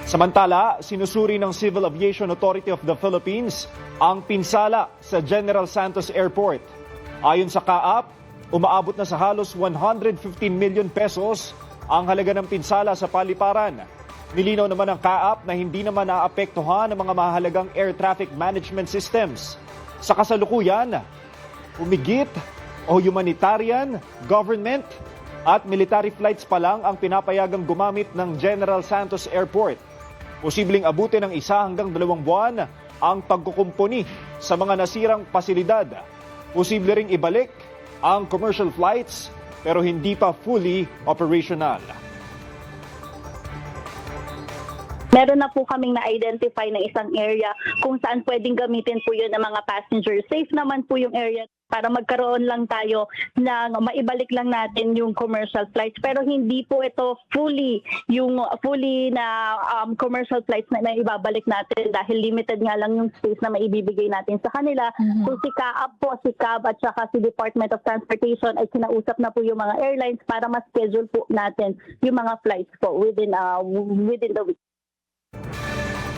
Samantala, sinusuri ng Civil Aviation Authority of the Philippines ang pinsala sa General Santos Airport. Ayon sa CAAP, umaabot na sa halos 115 million pesos ang halaga ng pinsala sa paliparan. Nilinaw naman ng CAAP na hindi naman naapektuhan ang mga mahalagang air traffic management systems. Sa kasalukuyan, humigit o humanitarian, government at military flights pa lang ang pinapayagang gumamit ng General Santos Airport. Posibleng abutin ng 1 hanggang 2 buwan ang pagkukumpuni sa mga nasirang pasilidad. Posible ring ibalik ang commercial flights pero hindi pa fully operational. Meron na po kaming na-identify na isang area kung saan pwedeng gamitin po yun ng mga passengers. Safe naman po yung area para magkaroon lang tayo ng maibalik lang natin yung commercial flights. Pero hindi po ito fully na commercial flights na ibabalik natin dahil limited nga lang yung space na maibibigay natin sa kanila. So si CAAP po, si CAB at saka si Department of Transportation ay kinausap na po yung mga airlines para ma-schedule po natin yung mga flights po within the week.